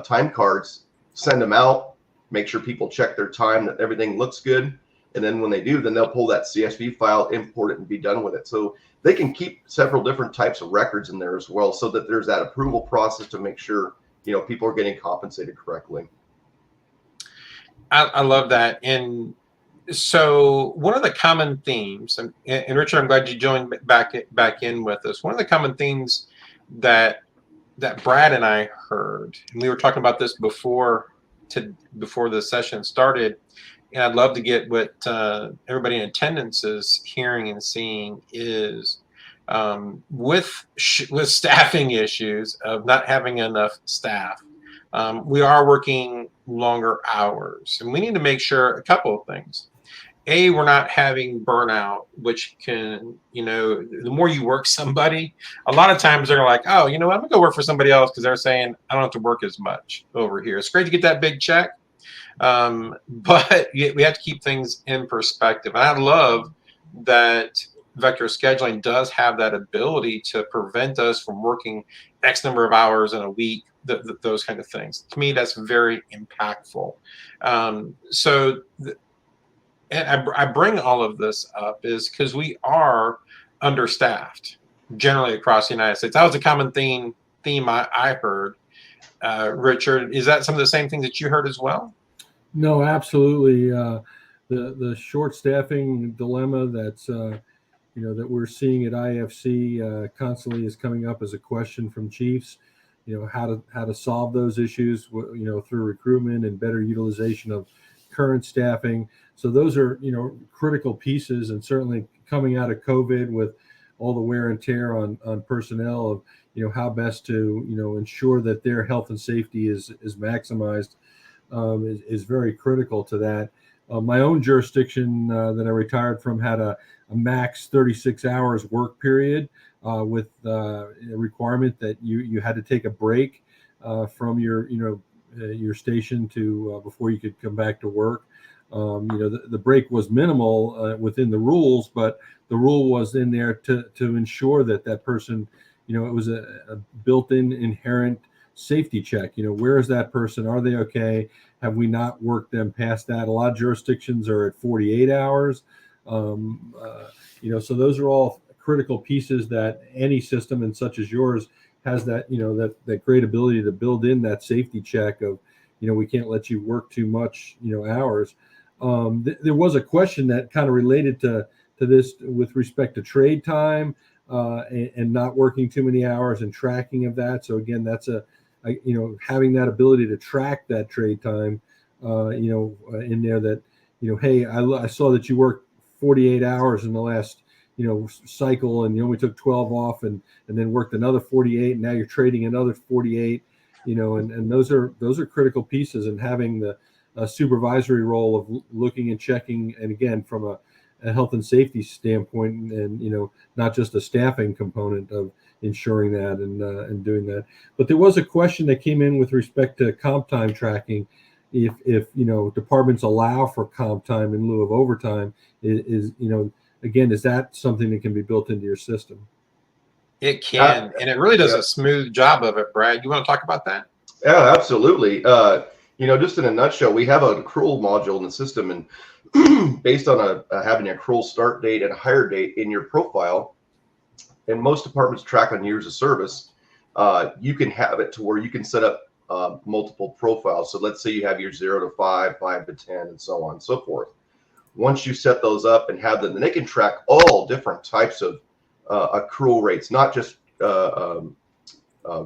C: time cards, send them out, make sure people check their time, that everything looks good. And then when they do, then they'll pull that CSV file, import it, and be done with it. So they can keep several different types of records in there as well, so that there's that approval process to make sure, people are getting compensated correctly.
B: I love that. And so one of the common themes, and Richard, I'm glad you joined back in with us. One of the common themes that Brad and I heard, and we were talking about this before the session started, and I'd love to get what everybody in attendance is hearing and seeing, is with staffing issues of not having enough staff. We are working longer hours, and we need to make sure a couple of things. A, we're not having burnout, which can, the more you work somebody, a lot of times they're like, oh, I'm gonna go work for somebody else because they're saying I don't have to work as much over here. It's great to get that big check, but we have to keep things in perspective. And I love that Vector Scheduling does have that ability to prevent us from working X number of hours in a week, those kind of things. To me, that's very impactful. And I bring all of this up is because we are understaffed generally across the United States. That was a common theme I heard. Richard, is that some of the same things that you heard as well?
A: No, absolutely. The short staffing dilemma that's that we're seeing at IFC constantly is coming up as a question from chiefs. How to solve those issues. Through recruitment and better utilization of current staffing. So those are critical pieces, and certainly coming out of COVID with all the wear and tear on personnel of how best to ensure that their health and safety is maximized is very critical to that. My own jurisdiction that I retired from had a max 36 hours work period with a requirement that you had to take a break from your station to before you could come back to work. The break was minimal within the rules, but the rule was in there to ensure that person, it was a built-in inherent safety check. Where is that person? Are they okay? Have we not worked them past that? A lot of jurisdictions are at 48 hours. So those are all critical pieces that any system, and such as yours, has that that great ability to build in that safety check of we can't let you work too much hours. There was a question that kind of related to this with respect to trade time and not working too many hours and tracking of that. So again, that's having that ability to track that trade time in there, that hey, I saw that you worked 48 hours in the last cycle, and you only took 12 off and then worked another 48, and now you're trading another 48, and those are critical pieces, and having the a supervisory role of looking and checking, and again from a health and safety standpoint, and not just a staffing component of ensuring that and doing that. But there was a question that came in with respect to comp time tracking. If departments allow for comp time in lieu of overtime, is that something that can be built into your system?
B: It can, and it really does a smooth job of it. Brad, you want to talk about that?
C: Yeah, absolutely. Just in a nutshell, we have an accrual module in the system, and based on having an accrual start date and a hire date in your profile, and most departments track on years of service, you can have it to where you can set up multiple profiles. So let's say you have your 0 to 5, 5 to 10, and so on and so forth. Once you set those up and have them, then they can track all different types of accrual rates, not just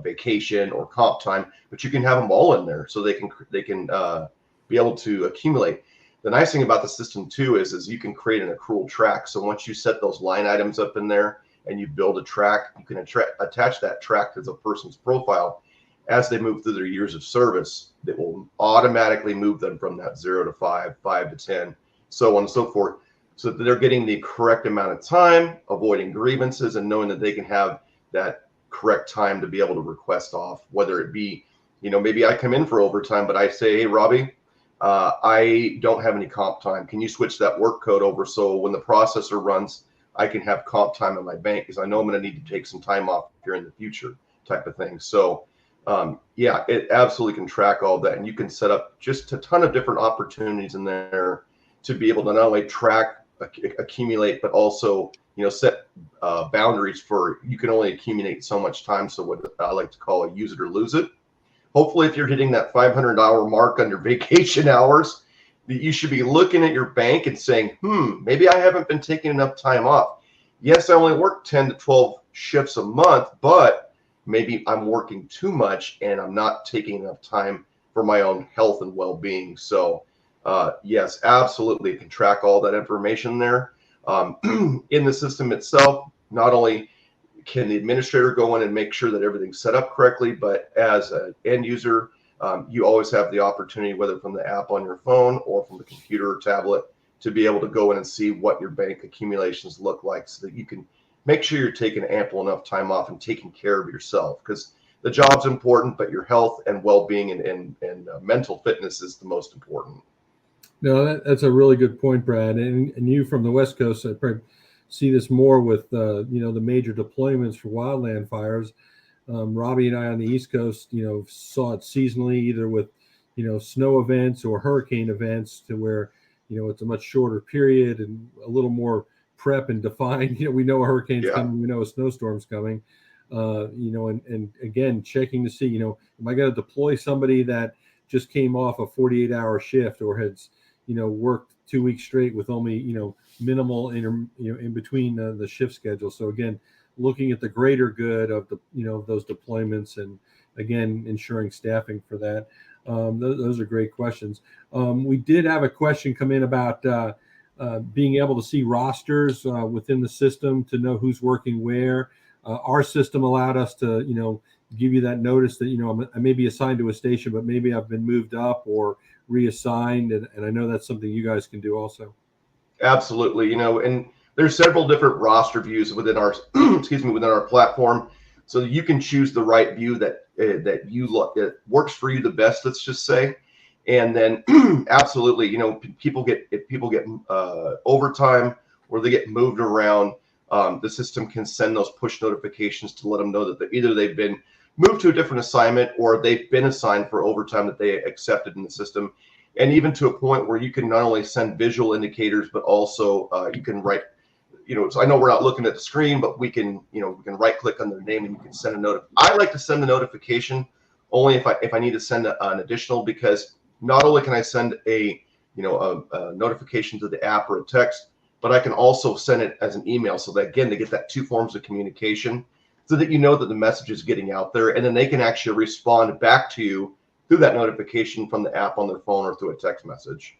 C: vacation or comp time, but you can have them all in there so they can be able to accumulate. The nice thing about the system too is you can create an accrual track. So once you set those line items up in there and you build a track, you can attach that track to the person's profile as they move through their years of service. That will automatically move them from that 0 to 5, 5 to 10, so on and so forth, so that they're getting the correct amount of time, avoiding grievances, and knowing that they can have that correct time to be able to request off, whether it be, maybe I come in for overtime, but I say, hey, Robbie, I don't have any comp time. Can you switch that work code over so when the processor runs, I can have comp time in my bank, because I know I'm going to need to take some time off here in the future, type of thing. So it absolutely can track all that, and you can set up just a ton of different opportunities in there to be able to not only track, accumulate, but also set boundaries for, you can only accumulate so much time. So what I like to call a use it or lose it. Hopefully, if you're hitting that 500-hour mark on your vacation hours, you should be looking at your bank and saying, maybe I haven't been taking enough time off. Yes, I only work 10 to 12 shifts a month, but maybe I'm working too much and I'm not taking enough time for my own health and well-being. So yes, absolutely, it can track all that information there. In the system itself, not only can the administrator go in and make sure that everything's set up correctly, but as an end user, you always have the opportunity, whether from the app on your phone or from the computer or tablet, to be able to go in and see what your bank accumulations look like, so that you can make sure you're taking ample enough time off and taking care of yourself, because the job's important, but your health and well-being and mental fitness is the most important.
A: No, that's a really good point, Brad. And you from the West Coast, I probably see this more with the major deployments for wildland fires. Robbie and I on the East Coast, saw it seasonally, either with snow events or hurricane events, to where it's a much shorter period and a little more prep and defined. We know a hurricane's coming, we know a snowstorm's coming. And again, checking to see, am I going to deploy somebody that just came off a 48-hour shift, or has worked 2 weeks straight with only minimal in between the shift schedule. So again, looking at the greater good of the those deployments, and again ensuring staffing for that. Those are great questions. We did have a question come in about being able to see rosters within the system to know who's working where. Our system allowed us to give you that notice that I may be assigned to a station, but maybe I've been moved up or reassigned, and I know that's something you guys can do also.
C: Absolutely, and there's several different roster views within our within our platform, so that you can choose the right view that that works for you the best, let's just say. And then absolutely, if people get overtime or they get moved around, the system can send those push notifications to let them know that either they've been moved to a different assignment or they've been assigned for overtime that they accepted in the system. And even to a point where you can not only send visual indicators, but also you can write, so I know we're not looking at the screen, but we can right click on their name and you can send a note. I like to send the notification only if I need to send an additional, because not only can I send a notification to the app or a text, but I can also send it as an email, so that again, they get that two forms of communication, so that that the message is getting out there, and then they can actually respond back to you through that notification from the app on their phone or through a text message.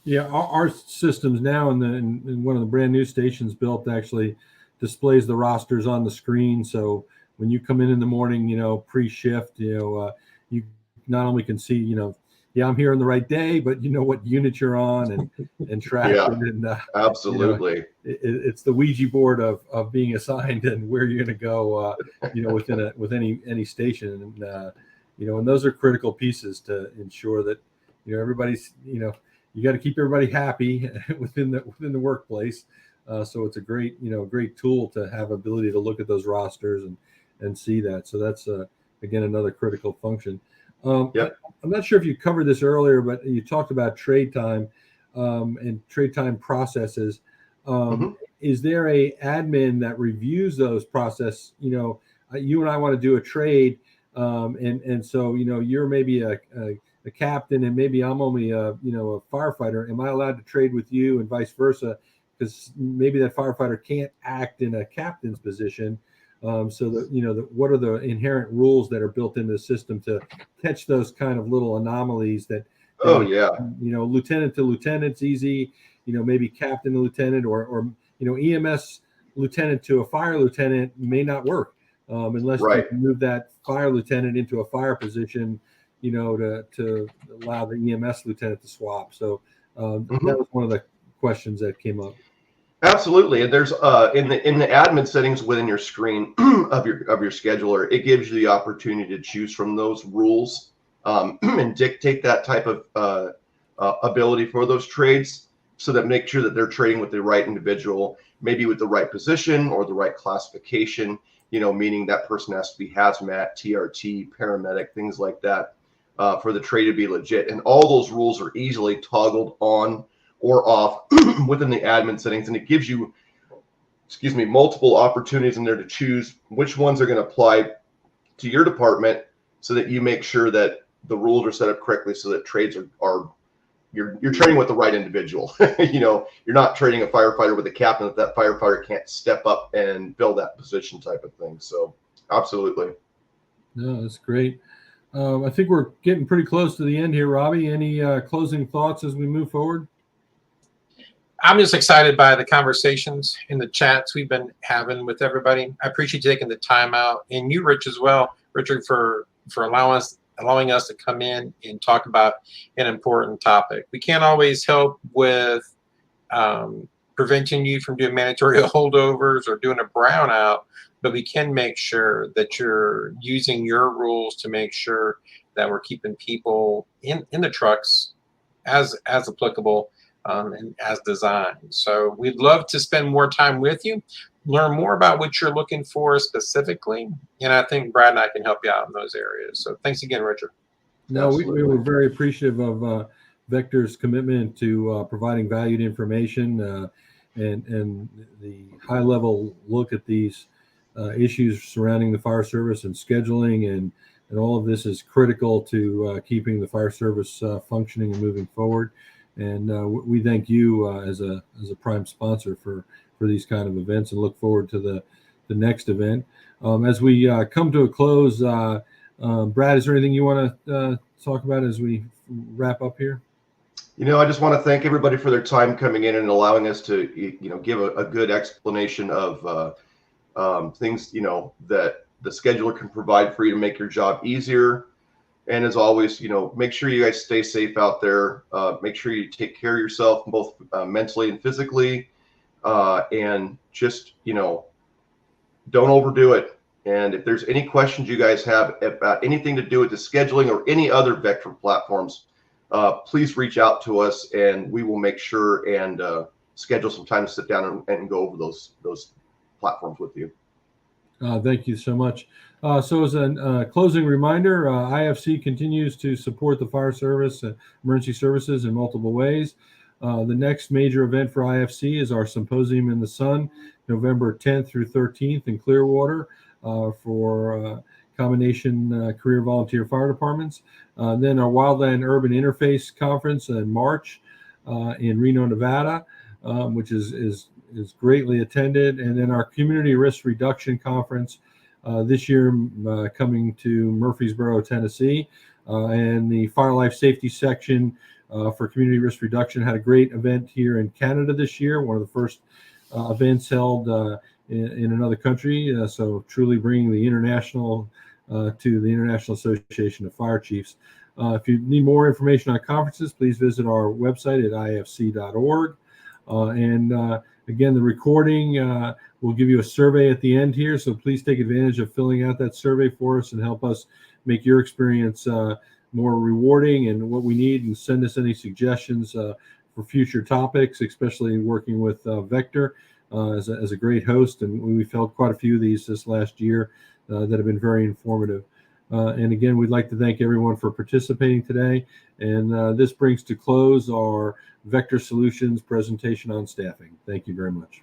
A: Yeah, our systems now in one of the brand new stations built actually displays the rosters on the screen. So when you come in the morning, pre-shift, you not only can see, yeah, I'm here on the right day, but you know what unit you're on and track
C: Yeah.
A: it. And
C: Absolutely.
A: it's the Ouija board of being assigned and where you're going to go, with any station. And, and those are critical pieces to ensure that, everybody's, you got to keep everybody happy within the workplace. So it's a great tool to have ability to look at those rosters and see that. So that's, again, another critical function.
C: Yep.
A: I'm not sure if you covered this earlier, but you talked about trade time and trade time processes. Is there a admin that reviews those process? You and I want to do a trade, and so you're maybe a captain, and maybe I'm only a firefighter. Am I allowed to trade with you, and vice versa? Because maybe that firefighter can't act in a captain's position. So that what are the inherent rules that are built into the system to catch those kind of little anomalies that
C: Oh yeah.
A: Lieutenant to lieutenant's easy, maybe captain to lieutenant, or EMS lieutenant to a fire lieutenant may not work unless you
C: Right.
A: can move that fire lieutenant into a fire position, to allow the EMS lieutenant to swap. So that was one of the questions that came up.
C: Absolutely. And there's in the admin settings within your screen of your scheduler, it gives you the opportunity to choose from those rules and dictate that type of ability for those trades, so that make sure that they're trading with the right individual, maybe with the right position or the right classification, meaning that person has to be hazmat, TRT, paramedic, things like that, for the trade to be legit. And all those rules are easily toggled on or off within the admin settings, and it gives you, multiple opportunities in there to choose which ones are going to apply to your department, so that you make sure that the rules are set up correctly, so that trades are you're trading with the right individual. You're not trading a firefighter with a captain that firefighter can't step up and fill that position type of thing. So absolutely.
A: No, that's great. I think we're getting pretty close to the end here, Robbie. Any closing thoughts as we move forward?
B: I'm just excited by the conversations in the chats we've been having with everybody. I appreciate you taking the time out, and you, Rich, as well, Richard, for allowing us to come in and talk about an important topic. We can't always help with preventing you from doing mandatory holdovers or doing a brownout, but we can make sure that you're using your rules to make sure that we're keeping people in the trucks as applicable. And as designed. So we'd love to spend more time with you, learn more about what you're looking for specifically. And I think Brad and I can help you out in those areas. So thanks again, Richard.
A: No, we were very appreciative of Vector's commitment to providing valued information and the high level look at these issues surrounding the fire service and scheduling, and all of this is critical to keeping the fire service functioning and moving forward. And we thank you as a prime sponsor for these kind of events, and look forward to the next event. As we come to a close, Brad, is there anything you want to talk about as we wrap up here?
C: I just want to thank everybody for their time coming in and allowing us to, give a good explanation of things, that the scheduler can provide for you to make your job easier. And as always, make sure you guys stay safe out there. Make sure you take care of yourself, both mentally and physically. And just, don't overdo it. And if there's any questions you guys have about anything to do with the scheduling or any other Vector platforms, please reach out to us, and we will make sure and schedule some time to sit down and go over those platforms with you.
A: Thank you so much. So as a closing reminder, IFC continues to support the fire service, emergency services in multiple ways. The next major event for IFC is our Symposium in the Sun, November 10th through 13th in Clearwater for combination career volunteer fire departments. Then our Wildland Urban Interface Conference in March in Reno, Nevada, which is greatly attended. And then our Community Risk Reduction Conference this year coming to Murfreesboro, Tennessee. And the Fire Life Safety section for Community Risk Reduction had a great event here in Canada this year, one of the first events held in another country. So truly bringing the international to the International Association of Fire Chiefs. If you need more information on conferences, please visit our website at ifc.org. Again, the recording will give you a survey at the end here, so please take advantage of filling out that survey for us and help us make your experience more rewarding and what we need, and send us any suggestions for future topics, especially working with Vector as a great host. And we've held quite a few of these this last year that have been very informative. And again, we'd like to thank everyone for participating today. And this brings to close our Vector Solutions presentation on staffing. Thank you very much.